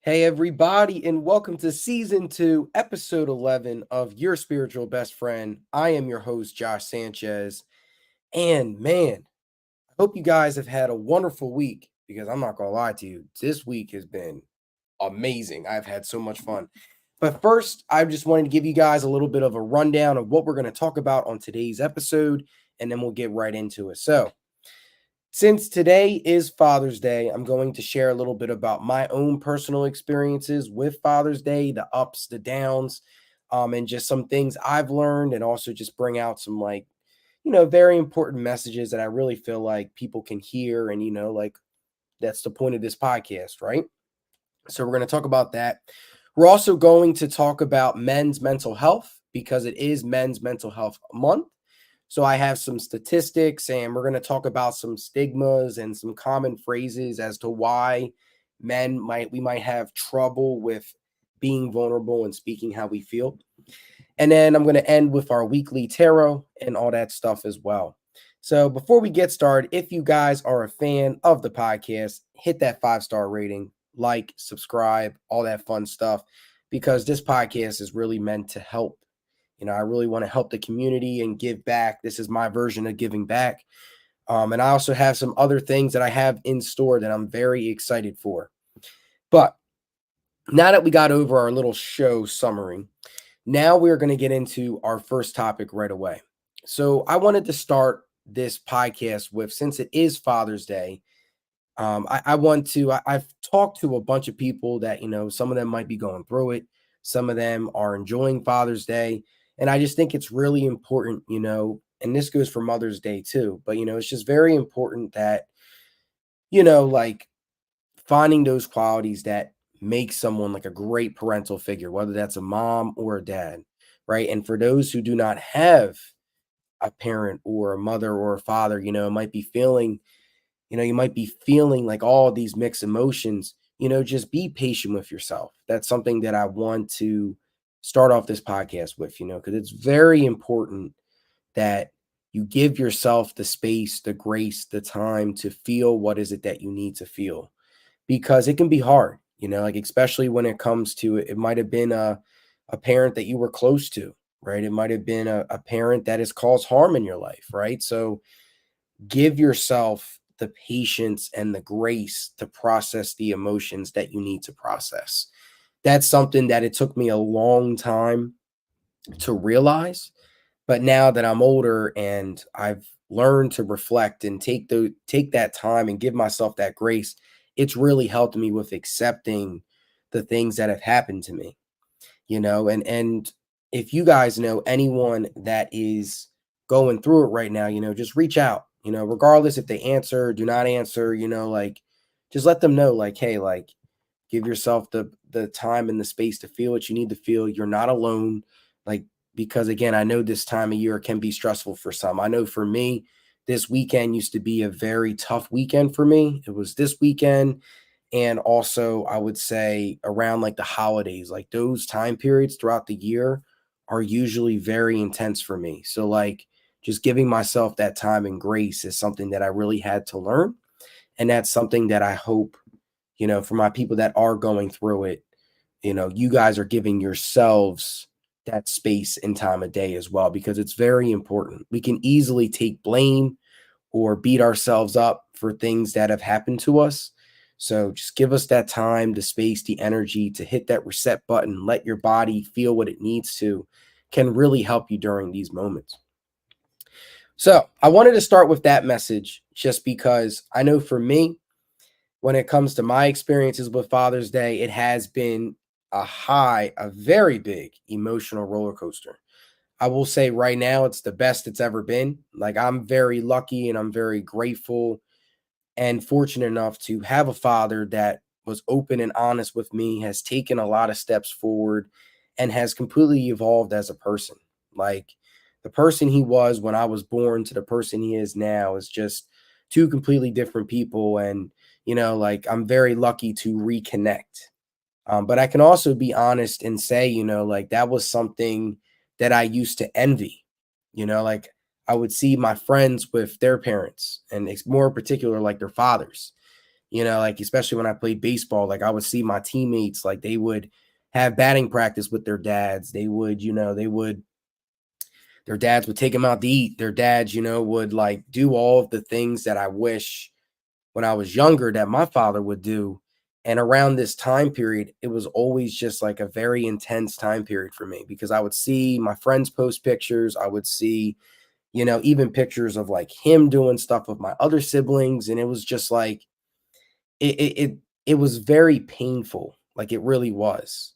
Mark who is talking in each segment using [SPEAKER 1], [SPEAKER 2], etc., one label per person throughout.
[SPEAKER 1] Hey, everybody, and welcome to season 2, episode 11 of Your Spiritual Best Friend. I am your host, Josh Sanchez. And man, I hope you guys have had a wonderful week because I'm not going to lie to you. This week has been amazing. I've had so much fun. But first, I just wanted to give you guys a little bit of a rundown of what we're going to talk about on today's episode, and then we'll get right into it. So, since today is Father's Day, I'm going to share a little bit about my own personal experiences with Father's Day, the ups, the downs, and just some things I've learned, and also just bring out some very important messages that I really feel like people can hear. And, that's the point of this podcast, right? So, we're going to talk about that. We're also going to talk about men's mental health because it is Men's Mental Health Month. So I have some statistics and we're going to talk about some stigmas and some common phrases as to why we might have trouble with being vulnerable and speaking how we feel. And then I'm going to end with our weekly tarot and all that stuff as well. So before we get started, if you guys are a fan of the podcast, hit that 5-star rating, like, subscribe, all that fun stuff, because this podcast is really meant to help. I really want to help the community and give back. This is my version of giving back. And I also have some other things that I have in store that I'm very excited for. But now that we got over our little show summary, now we're going to get into our first topic right away. So I wanted to start this podcast with, since it is Father's Day, I've talked to a bunch of people that, some of them might be going through it. Some of them are enjoying Father's Day. And I just think it's really important, and this goes for Mother's Day too, but, it's just very important that, like finding those qualities that make someone like a great parental figure, whether that's a mom or a dad, right? And for those who do not have a parent or a mother or a father, you might be feeling like all these mixed emotions. Just be patient with yourself. That's something that I want to start off this podcast with, because it's very important that you give yourself the space, the grace, the time to feel what is it that you need to feel, because it can be hard, like especially when it comes to it. It might have been a parent that you were close to, right? It might have been a parent that has caused harm in your life, right? So give yourself the patience and the grace to process the emotions that you need to process. That's something that it took me a long time to realize. But now that I'm older and I've learned to reflect and take that time and give myself that grace, it's really helped me with accepting the things that have happened to me. And if you guys know anyone that is going through it right now, just reach out, regardless if they answer, do not answer, like just let them know, like, hey, like give yourself the time and the space to feel what you need to feel. You're not alone. Like, because again, I know this time of year can be stressful for some. I know for me, this weekend used to be a very tough weekend for me. It was this weekend. And also, I would say around like the holidays, like those time periods throughout the year are usually very intense for me. So, like, just giving myself that time and grace is something that I really had to learn. And that's something that I hope, for my people that are going through it, you guys are giving yourselves that space and time of day as well, because it's very important. We can easily take blame or beat ourselves up for things that have happened to us. So just give us that time, the space, the energy to hit that reset button, let your body feel what it needs to, can really help you during these moments. So I wanted to start with that message just because I know for me, when it comes to my experiences with Father's Day, it has been a very big emotional roller coaster. I will say right now, it's the best it's ever been. Like, I'm very lucky and I'm very grateful and fortunate enough to have a father that was open and honest with me, has taken a lot of steps forward, and has completely evolved as a person. Like, the person he was when I was born to the person he is now is just two completely different people. And, like, I'm very lucky to reconnect. But I can also be honest and say, like that was something that I used to envy. Like I would see my friends with their parents, and it's more particular like their fathers, like especially when I played baseball, like I would see my teammates, like they would have batting practice with their dads. They would, their dads would take them out to eat. Their dads, would like do all of the things that I wish when I was younger that my father would do. And around this time period, it was always just like a very intense time period for me because I would see my friends post pictures. I would see, even pictures of like him doing stuff with my other siblings. And it was just like, it was very painful. Like it really was.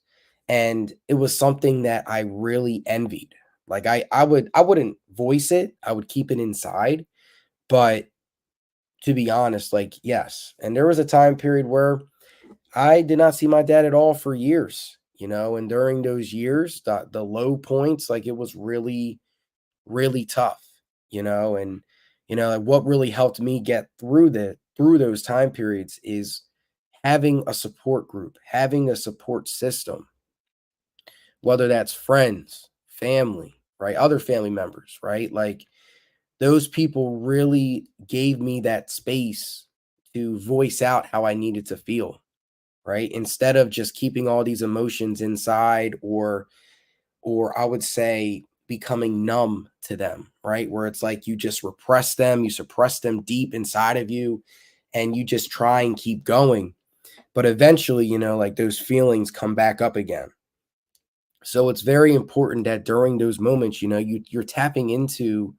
[SPEAKER 1] And it was something that I really envied. Like I wouldn't voice it. I would keep it inside. But to be honest, like, yes. And there was a time period where I did not see my dad at all for years, and during those years, the low points, like it was really, really tough, and like what really helped me get through those time periods is having a support group, having a support system, whether that's friends, family, right? Other family members, right? Like those people really gave me that space to voice out how I needed to feel, right? Instead of just keeping all these emotions inside or I would say becoming numb to them, right? Where it's like you just repress them, you suppress them deep inside of you and you just try and keep going. But eventually, like those feelings come back up again. So it's very important that during those moments, you're tapping into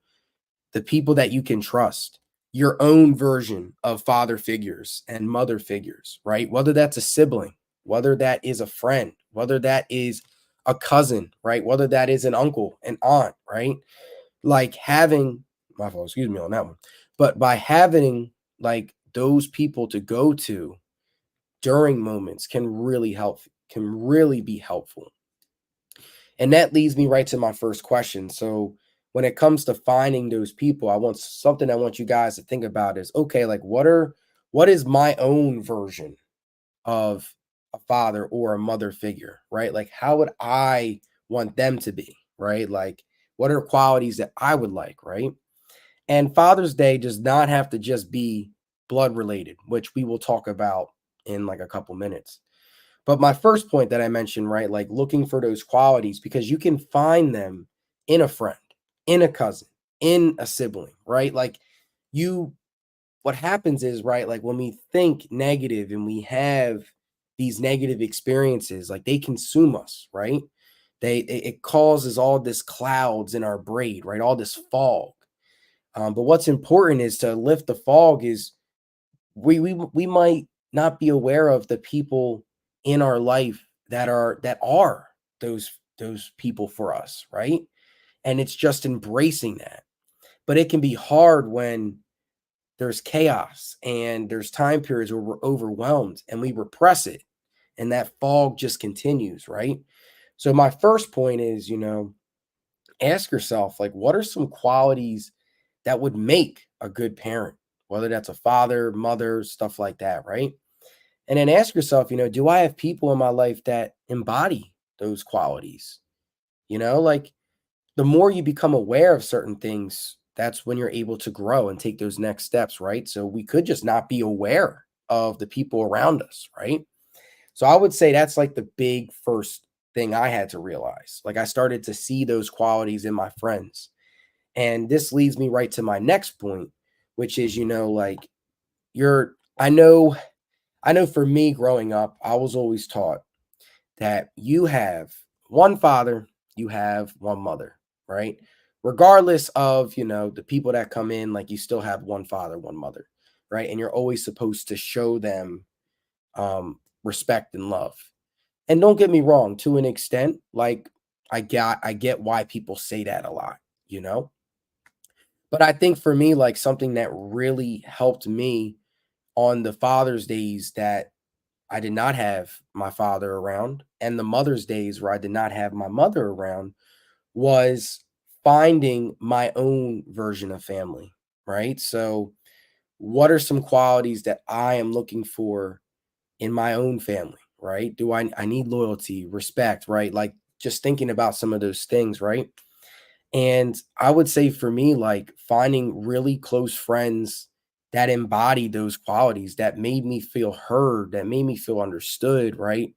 [SPEAKER 1] the people that you can trust, your own version of father figures and mother figures, right? Whether that's a sibling, whether that is a friend, whether that is a cousin, right? Whether that is an uncle, an aunt, right? Like having, my fault, excuse me on that one, but by having like those people to go to during moments can really be helpful. And that leads me right to my first question. So when it comes to finding those people, I want you guys to think about is okay, like what is my own version of a father or a mother figure, right? Like how would I want them to be, right? Like what are qualities that I would like, right? And Father's Day does not have to just be blood related, which we will talk about in like a couple minutes. But my first point that I mentioned, right, like looking for those qualities because you can find them in a friend, in a cousin, in a sibling, right? Like you, what happens is, right, like when we think negative and we have these negative experiences, like they consume us, right? It causes all this clouds in our brain, right? All this fog. But what's important is to lift the fog is we might not be aware of the people in our life that are those people for us, right? And it's just embracing that. But it can be hard when there's chaos and there's time periods where we're overwhelmed and we repress it and that fog just continues, right? So my first point is, ask yourself like what are some qualities that would make a good parent, whether that's a father, mother, stuff like that, right? And then ask yourself, do I have people in my life that embody those qualities? Like the more you become aware of certain things, that's when you're able to grow and take those next steps, right? So we could just not be aware of the people around us, right? So I would say that's like the big first thing I had to realize. Like I started to see those qualities in my friends. And this leads me right to my next point, which is, like you're, I know for me growing up, I was always taught that you have one father, you have one mother, right? Regardless of, the people that come in, like you still have one father, one mother, right? And you're always supposed to show them respect and love. And don't get me wrong, to an extent, like I get why people say that a lot, you know? But I think for me, like something that really helped me on the Father's days that I did not have my father around and the Mother's days where I did not have my mother around was finding my own version of family, right? So, what are some qualities that I am looking for in my own family, right? I need loyalty, respect, right? Like just thinking about some of those things, right? And I would say for me, like finding really close friends that embodied those qualities, that made me feel heard, that made me feel understood, right?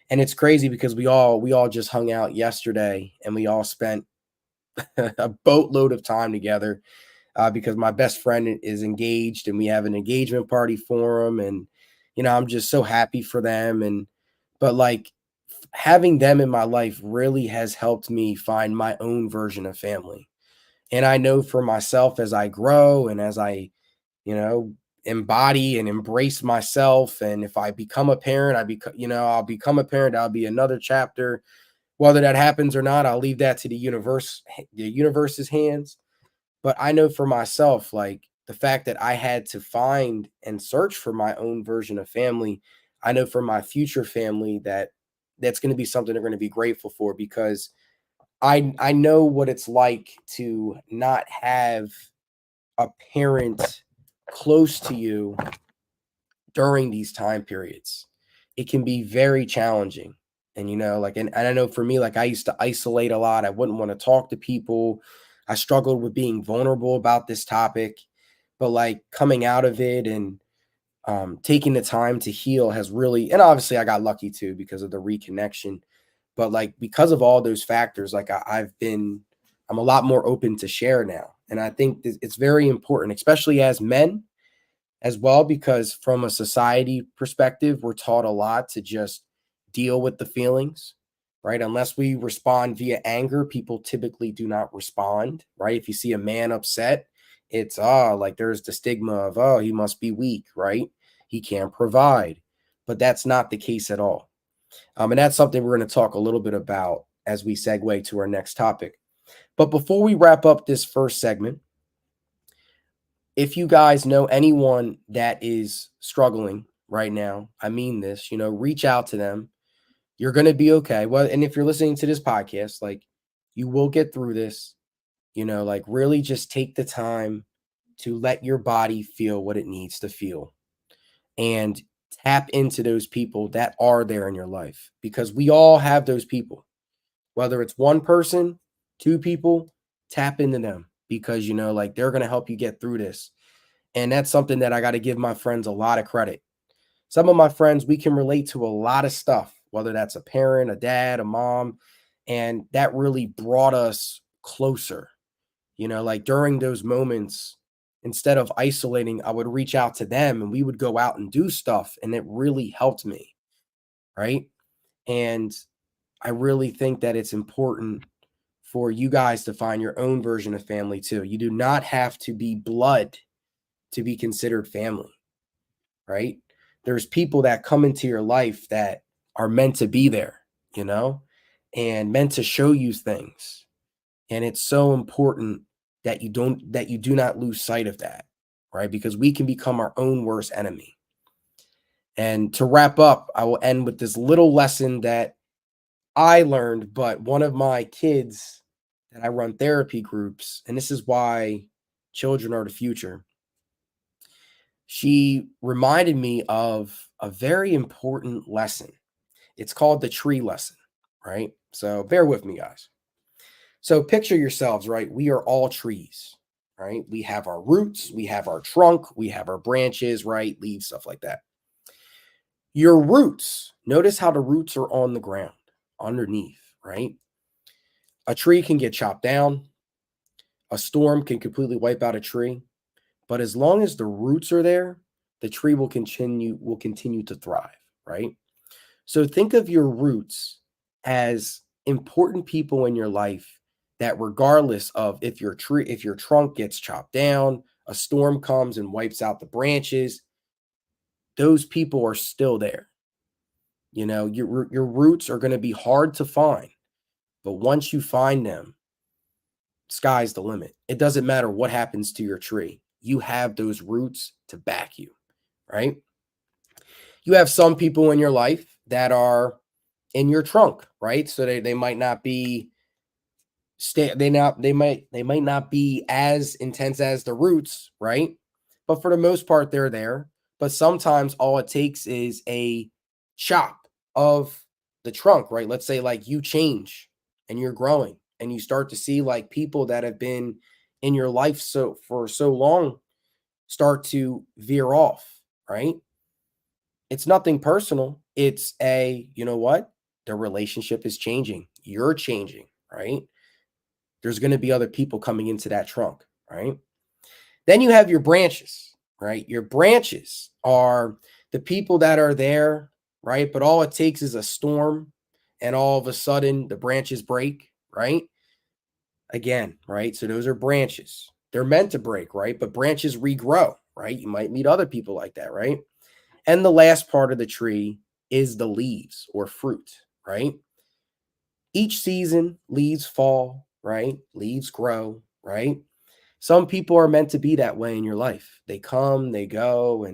[SPEAKER 1] And it's crazy because we all just hung out yesterday and we all spent a boatload of time together, because my best friend is engaged and we have an engagement party for him. And, I'm just so happy for them. And, but like having them in my life really has helped me find my own version of family. And I know for myself as I grow and as I, you know, embody and embrace myself. And if I become a parent, I'll become a parent. I'll be another chapter. Whether that happens or not, I'll leave that to the universe's hands. But I know for myself, like the fact that I had to find and search for my own version of family, I know for my future family that that's going to be something they're going to be grateful for, because I know what it's like to not have a parent close to you during these time periods. It can be very challenging. And and I know for me, like I used to isolate a lot. I wouldn't want to talk to people. I struggled with being vulnerable about this topic, but like coming out of it and taking the time to heal has really, and obviously I got lucky too because of the reconnection. But like because of all those factors, like I'm a lot more open to share now. And I think it's very important, especially as men as well, because from a society perspective, we're taught a lot to just deal with the feelings, right? Unless we respond via anger, people typically do not respond, right? If you see a man upset, it's like there's the stigma of, he must be weak, right? He can't provide. But that's not the case at all. And that's something we're going to talk a little bit about as we segue to our next topic. But before we wrap up this first segment, if you guys know anyone that is struggling right now, I mean this, reach out to them. You're going to be okay. Well, and if you're listening to this podcast, like you will get through this, like really just take the time to let your body feel what it needs to feel and tap into those people that are there in your life, because we all have those people, whether it's one person, two people, tap into them because, like they're going to help you get through this. And that's something that I got to give my friends a lot of credit. Some of my friends, we can relate to a lot of stuff, whether that's a parent, a dad, a mom, and that really brought us closer. Like during those moments, instead of isolating, I would reach out to them and we would go out and do stuff. And it really helped me. Right. And I really think that it's important for you guys to find your own version of family too. You do not have to be blood to be considered family, right? There's people that come into your life that are meant to be there, and meant to show you things. And it's so important that you do not lose sight of that, right? Because we can become our own worst enemy. And to wrap up, I will end with this little lesson that I learned, but one of my kids that I run therapy groups, and this is why children are the future. She reminded me of a very important lesson. It's called the tree lesson, right? So bear with me, guys. So picture yourselves, right? We are all trees, right? We have our roots, we have our trunk, we have our branches, right? Leaves, stuff like that. Your roots, notice how the roots are on the ground underneath, right? A tree can get chopped down, a storm can completely wipe out a tree, but as long as the roots are there, the tree will continue to thrive, right? So think of your roots as important people in your life that regardless of if your trunk gets chopped down, a storm comes and wipes out the branches, those people are still there. Your roots are going to be hard to find, but once you find them, sky's the limit. It doesn't matter what happens to your tree. You have those roots to back you, right? You have some people in your life that are in your trunk, right? So they might not be they might not be as intense as the roots, right? But for the most part, they're there. But sometimes all it takes is a chop of the trunk, right? Let's say like you change and you're growing and you start to see like people that have been in your life for so long, start to veer off, right? It's nothing personal. It's you know what? The relationship is changing. You're changing, right? There's going to be other people coming into that trunk, right? Then you have your branches, right? Your branches are the people that are there, right? But all it takes is a storm and all of a sudden the branches break, right? Again, right? So those are branches. They're meant to break, right? But branches regrow, right? You might meet other people like that, right? And the last part of the tree is the leaves or fruit, right? Each season, leaves fall, right? Leaves grow, right? Some people are meant to be that way in your life. They come, they go,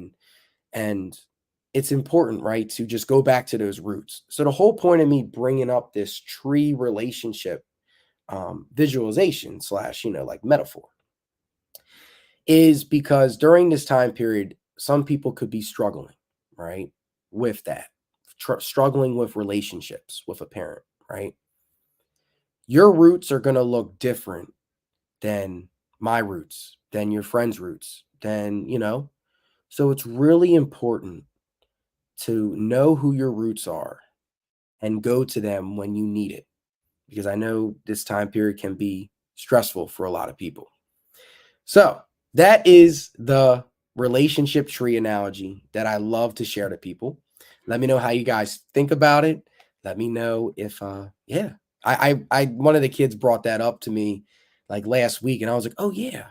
[SPEAKER 1] and it's important, right, to just go back to those roots. So the whole point of me bringing up this tree relationship visualization slash, like metaphor is because during this time period, some people could be struggling, right, with that, struggling with relationships with a parent, right? Your roots are going to look different than my roots, than your friend's roots, than. So it's really important to know who your roots are and go to them when you need it, because I know this time period can be stressful for a lot of people. So that is the relationship tree analogy that I love to share to people. Let me know how you guys think about it. Let me know if, yeah, one of the kids brought that up to me like last week, and I was like, oh yeah,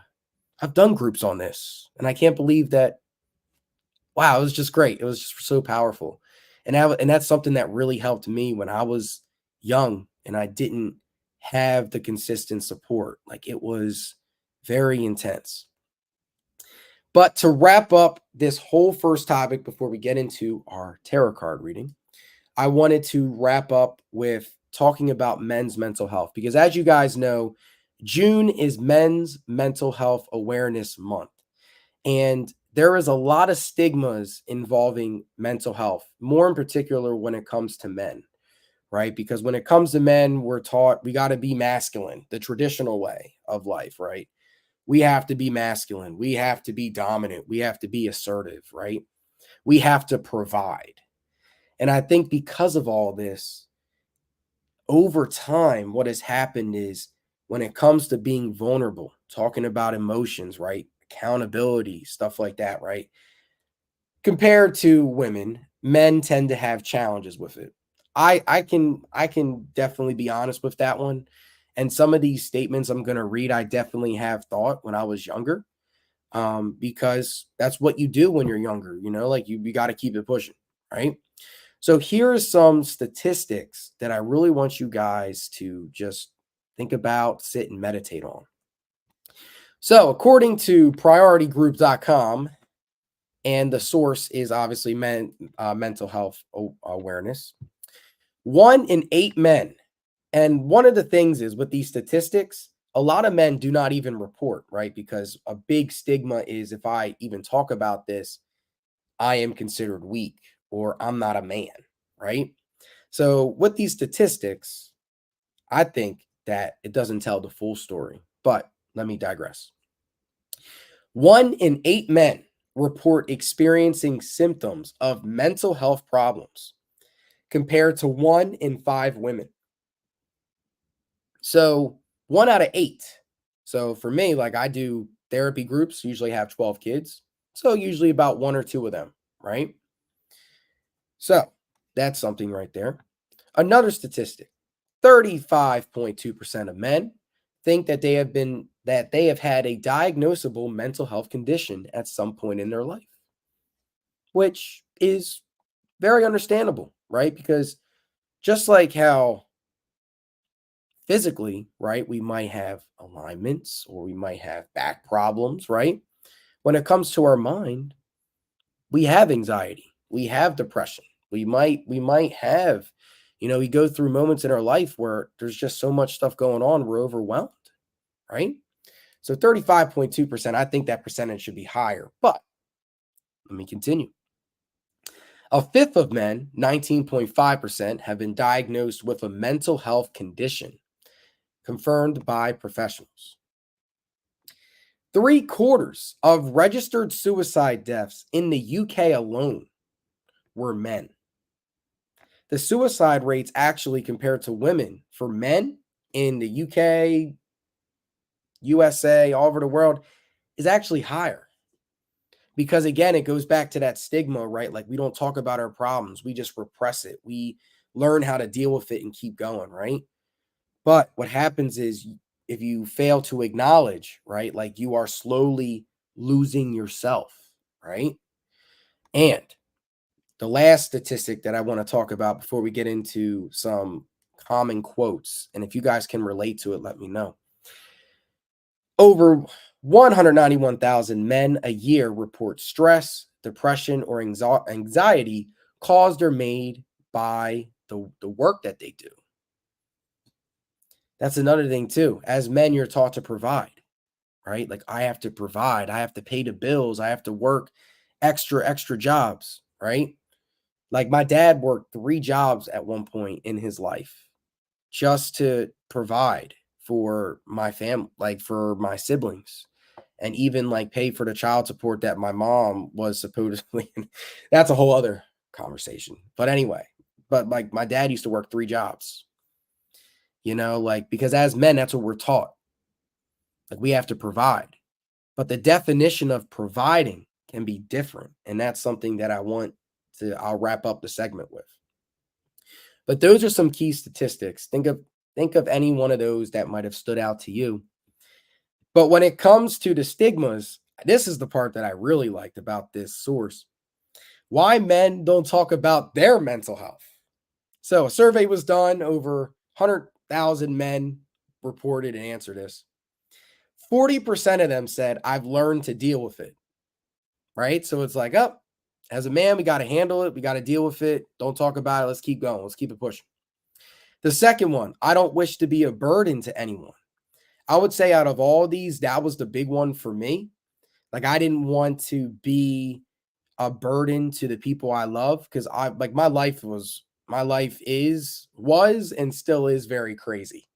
[SPEAKER 1] I've done groups on this, and I can't believe that. Wow, it was just great. It was just so powerful, and that's something that really helped me when I was young and I didn't have the consistent support. Like, it was very intense. But to wrap up this whole first topic before we get into our tarot card reading, I wanted to wrap up with talking about men's mental health, because as you guys know, June is Men's Mental Health Awareness Month. And there is a lot of stigmas involving mental health, more in particular when it comes to men, right? Because when it comes to men, we're taught we got to be masculine, the traditional way of life, right? We have to be masculine. We have to be dominant. We have to be assertive, right? We have to provide. And I think because of all this, over time, what has happened is when it comes to being vulnerable, talking about emotions, right? Accountability, stuff like that, right? Compared to women, men tend to have challenges with it. I can definitely be honest with that one. And some of these statements I'm going to read, I definitely have thought when I was younger, because that's what you do when you're younger, like you got to keep it pushing, right? So here are some statistics that I really want you guys to just think about, sit and meditate on. So according to PriorityGroup.com, and the source is obviously mental health awareness, 1 in 8 men. And one of the things is with these statistics, a lot of men do not even report, right? Because a big stigma is if I even talk about this, I am considered weak or I'm not a man, right? So with these statistics, I think that it doesn't tell the full story, but let me digress. 1 in 8 men report experiencing symptoms of mental health problems compared to 1 in 5 women. So 1 out of 8. So for me, like I do therapy groups, usually have 12 kids. So usually about 1 or 2 of them, right? So that's something right there. Another statistic, 35.2% of men think that they have had a diagnosable mental health condition at some point in their life, which is very understandable, right? Because just like how physically, right, we might have alignments or we might have back problems, right? When it comes to our mind, we have anxiety, we have depression, we might have, we go through moments in our life where there's just so much stuff going on, we're overwhelmed, right? So 35.2%, I think that percentage should be higher, but let me continue. A fifth of men, 19.5%, have been diagnosed with a mental health condition confirmed by professionals. 3/4 of registered suicide deaths in the UK alone were men. The suicide rates actually compared to women for men in the UK, USA, all over the world is actually higher. Because again, it goes back to that stigma, right? Like we don't talk about our problems, we just repress it. We learn how to deal with it and keep going, right? But what happens is if you fail to acknowledge, right, like you are slowly losing yourself, right? And the last statistic that I want to talk about before we get into some common quotes, and if you guys can relate to it, let me know. Over 191,000 men a year report stress, depression, or anxiety caused or made by the work that they do. That's another thing too. As men, you're taught to provide, right? Like I have to provide, I have to pay the bills, I have to work extra jobs, right? Like my dad worked 3 jobs at one point in his life just to provide for my family, like for my siblings, and even like pay for the child support that my mom was supposedly that's a whole other conversation. But anyway, but like my dad used to work 3 jobs, like because as men, that's what we're taught. Like we have to provide. But the definition of providing can be different. And that's something that I'll wrap up the segment with. But those are some key statistics. Think of any one of those that might have stood out to you. But when it comes to the stigmas, this is the part that I really liked about this source. Why men don't talk about their mental health. So a survey was done, over 100,000 men reported and answered this. 40% of them said, I've learned to deal with it, right? So it's like, as a man, we got to handle it. We got to deal with it. Don't talk about it. Let's keep going. Let's keep it pushing. The second one, I don't wish to be a burden to anyone. I would say out of all these, that was the big one for me. Like I didn't want to be a burden to the people I love because my life was and still is very crazy.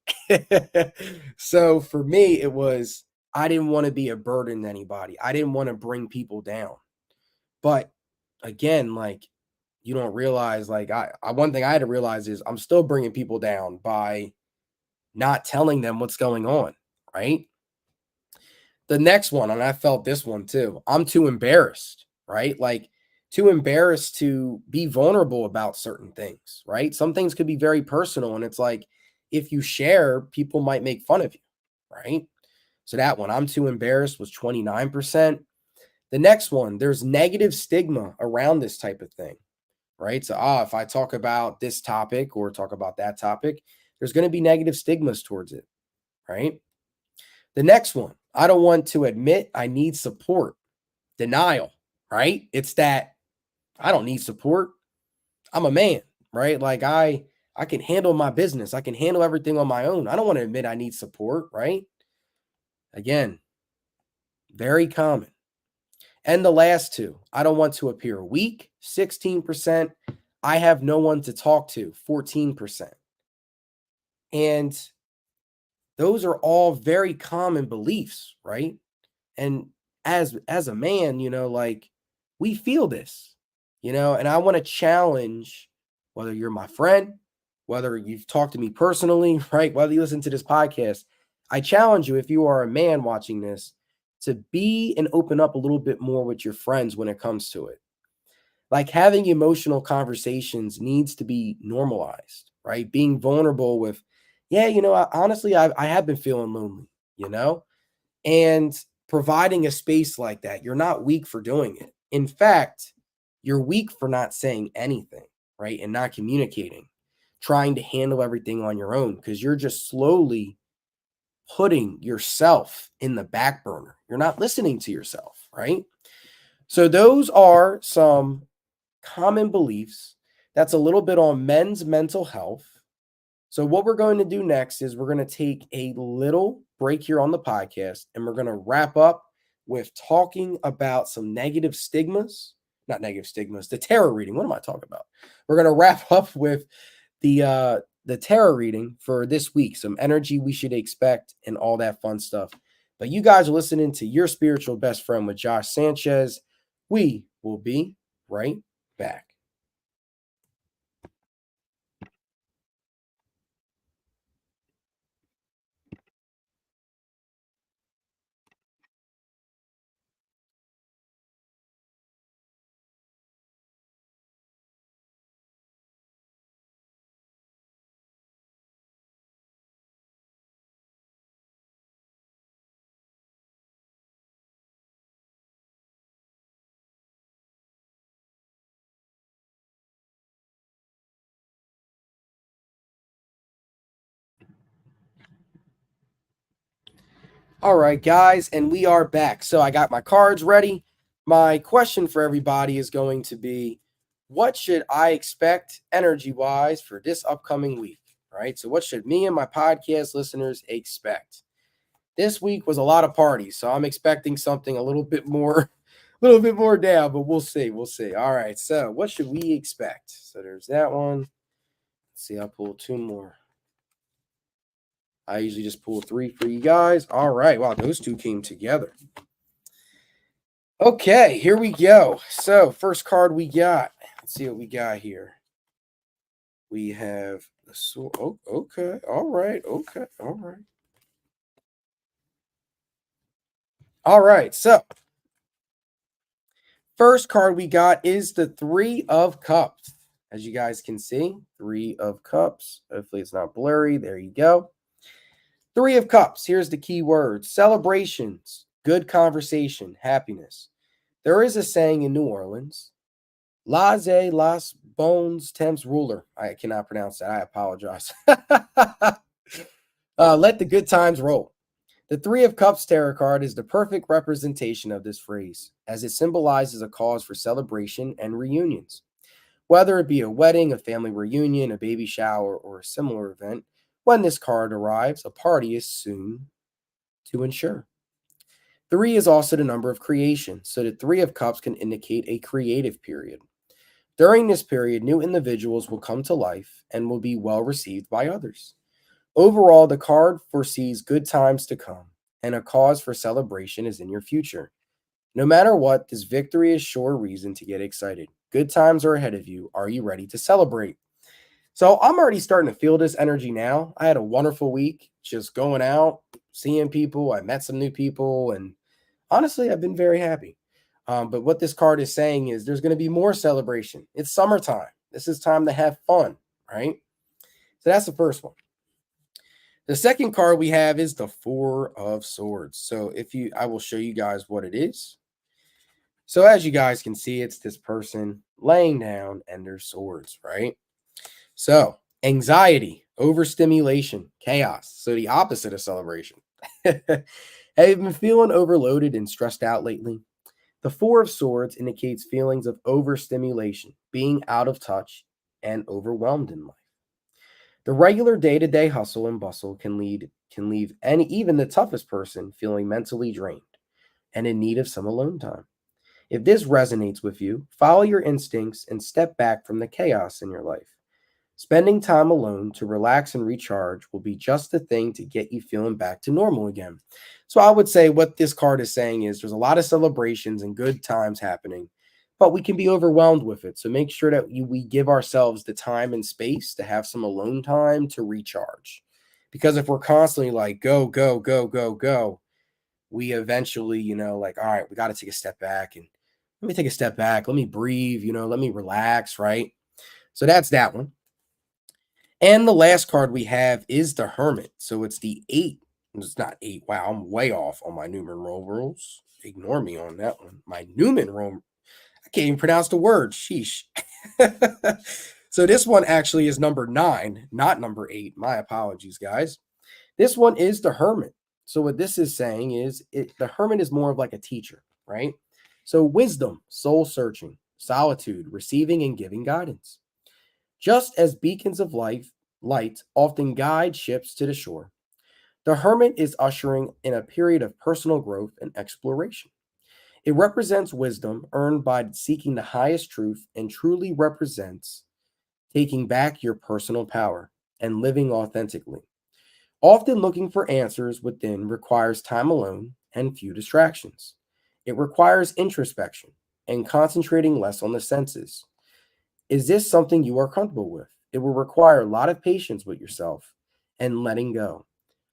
[SPEAKER 1] So for me, it was, I didn't want to be a burden to anybody. I didn't want to bring people down. But again, like you don't realize, like one thing I had to realize is I'm still bringing people down by not telling them what's going on, right? The next one, and I felt this one too, I'm too embarrassed, right? Like too embarrassed to be vulnerable about certain things, right? Some things could be very personal, and it's like if you share, people might make fun of you, right? So that one, I'm too embarrassed, was 29%. The next one, there's negative stigma around this type of thing, right? So, if I talk about this topic or talk about that topic, there's going to be negative stigmas towards it, right? The next one, I don't want to admit I need support. Denial, right? It's that I don't need support. I'm a man, right? Like I can handle my business. I can handle everything on my own. I don't want to admit I need support, right? Again, very common. And the last two, I don't want to appear weak, 16%. I have no one to talk to, 14%. And those are all very common beliefs, right? And as a man, like we feel this, and I want to challenge whether you're my friend, whether you've talked to me personally, right? Whether you listen to this podcast, I challenge you, if you are a man watching this, to be and open up a little bit more with your friends when it comes to it. Like having emotional conversations needs to be normalized, right? Being vulnerable with, yeah, honestly, I have been feeling lonely, and providing a space like that. You're not weak for doing it. In fact, you're weak for not saying anything, right? And not communicating, trying to handle everything on your own because you're just slowly putting yourself in the back burner. You're not listening to yourself, right? So those are some common beliefs. That's a little bit on men's mental health. So what we're going to do next is we're going to take a little break here on the podcast, and we're going to wrap up with talking about some negative stigmas, not negative stigmas, the tarot reading. What am I talking about? We're going to wrap up with the tarot reading for this week, some energy we should expect and all that fun stuff. But you guys are listening to Your Spiritual Best Friend with Josh Sanchez. We will be right back. All right, guys, and we are back. So I got my cards ready. My question for everybody is going to be, what should I expect energy-wise for this upcoming week? All right, so what should me and my podcast listeners expect? This week was a lot of parties, so I'm expecting something a little bit more, a little bit more down, but we'll see. We'll see. All right, so what should we expect? So there's that one. Let's see, I'll pull two more. I usually just pull three for you guys. All right. Wow, those two came together. Okay, here we go. So, first card we got. Let's see what we got here. We have the sword. Oh, okay. All right. Okay. All right. All right. So, first card we got is the Three of Cups. As you guys can see, Three of Cups. Hopefully, it's not blurry. There you go. Three of Cups. Here's the key words: celebrations, good conversation, happiness. There is a saying in New Orleans, Laissez las bones temps ruler. I cannot pronounce that. I apologize. Let the good times roll. The Three of Cups tarot card is the perfect representation of this phrase, as it symbolizes a cause for celebration and reunions. Whether it be a wedding, a family reunion, a baby shower, or a similar event, when this card arrives, a party is soon to ensure. Three is also the number of creation, so the Three of Cups can indicate a creative period. During this period, new individuals will come to life and will be well received by others. Overall, the card foresees good times to come, and a cause for celebration is in your future. No matter what, this victory is sure reason to get excited. Good times are ahead of you. Are you ready to celebrate? So I'm already starting to feel this energy now. I had a wonderful week just going out, seeing people. I met some new people, and honestly, I've been very happy. But what this card is saying is there's going to be more celebration. It's summertime. This is time to have fun, right? So that's the first one. The second card we have is the Four of Swords. So I will show you guys what it is. So as you guys can see, it's this person laying down and their swords, right? So anxiety, overstimulation, chaos. So the opposite of celebration. Have you been feeling overloaded and stressed out lately? The Four of Swords indicates feelings of overstimulation, being out of touch, and overwhelmed in life. The regular day-to-day hustle and bustle can leave even the toughest person feeling mentally drained and in need of some alone time. If this resonates with you, follow your instincts and step back from the chaos in your life. Spending time alone to relax and recharge will be just the thing to get you feeling back to normal again. So I would say what this card is saying is there's a lot of celebrations and good times happening, but we can be overwhelmed with it. So make sure that we give ourselves the time and space to have some alone time to recharge. Because if we're constantly like go, go, go, go, go, we eventually, like, all right, we got to take a step back and let me take a step back. Let me breathe, let me relax, right? So that's that one. And the last card we have is the Hermit. So it's the 8. It's not 8. Wow, I'm way off on my numeral rules. Ignore me on that one. My numeral, I can't even pronounce the word. Sheesh. So this one actually is number 9, not number 8. My apologies, guys. This one is the Hermit. So what this is saying is the Hermit is more of like a teacher, right? So wisdom, soul searching, solitude, receiving and giving guidance. Just as beacons of light often guide ships to the shore, the Hermit is ushering in a period of personal growth and exploration. It represents wisdom earned by seeking the highest truth and truly represents taking back your personal power and living authentically. Often looking for answers within requires time alone and few distractions. It requires introspection and concentrating less on the senses. Is this something you are comfortable with? It will require a lot of patience with yourself and letting go.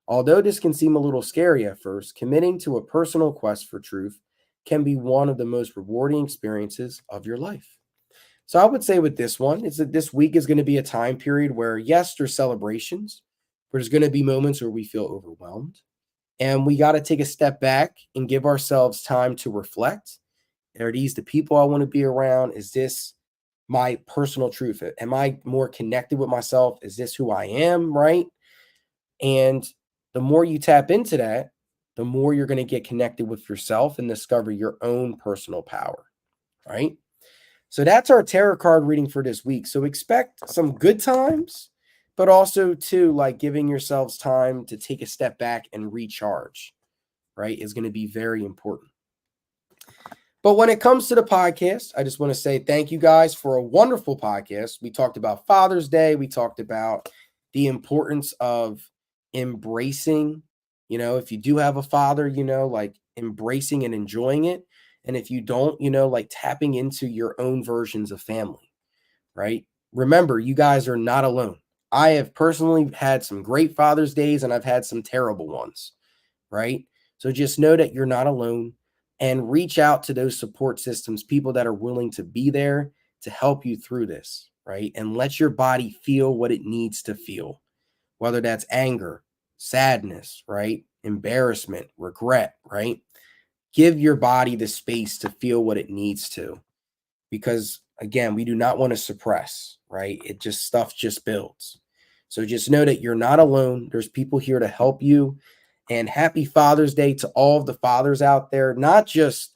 [SPEAKER 1] Although this can seem a little scary at first, committing to a personal quest for truth can be one of the most rewarding experiences of your life. So I would say with this one, is that this week is going to be a time period where, yes, there's celebrations, but there's going to be moments where we feel overwhelmed. And we got to take a step back and give ourselves time to reflect. Are these the people I want to be around? Is this my personal truth? Am I more connected with myself? Is this who I am? Right. And the more you tap into that, the more you're going to get connected with yourself and discover your own personal power. Right. So that's our tarot card reading for this week. So expect some good times, but also too, like giving yourselves time to take a step back and recharge, right, is going to be very important. But when it comes to the podcast, I just want to say thank you guys for a wonderful podcast. We talked about Father's Day. We talked about the importance of embracing, if you do have a father, like embracing and enjoying it. And if you don't, like tapping into your own versions of family, right? Remember, you guys are not alone. I have personally had some great Father's Days and I've had some terrible ones, right? So just know that you're not alone and reach out to those support systems, people that are willing to be there to help you through this, right? And let your body feel what it needs to feel, whether that's anger, sadness, right? Embarrassment, regret, right? Give your body the space to feel what it needs to, because again, we do not want to suppress, right? Stuff just builds. So just know that you're not alone. There's people here to help you. And happy Father's Day to all of the fathers out there, not just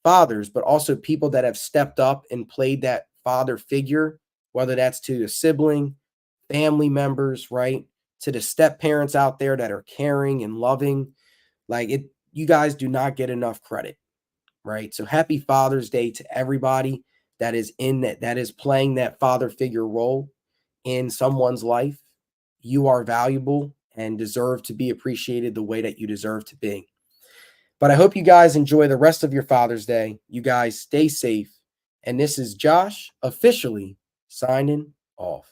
[SPEAKER 1] fathers, but also people that have stepped up and played that father figure, whether that's to a sibling, family members, right? To the step parents out there that are caring and loving. You guys do not get enough credit, right? So happy Father's Day to everybody that is that is playing that father figure role in someone's life. You are valuable and deserve to be appreciated the way that you deserve to be. But I hope you guys enjoy the rest of your Father's Day. You guys stay safe. And this is Josh officially signing off.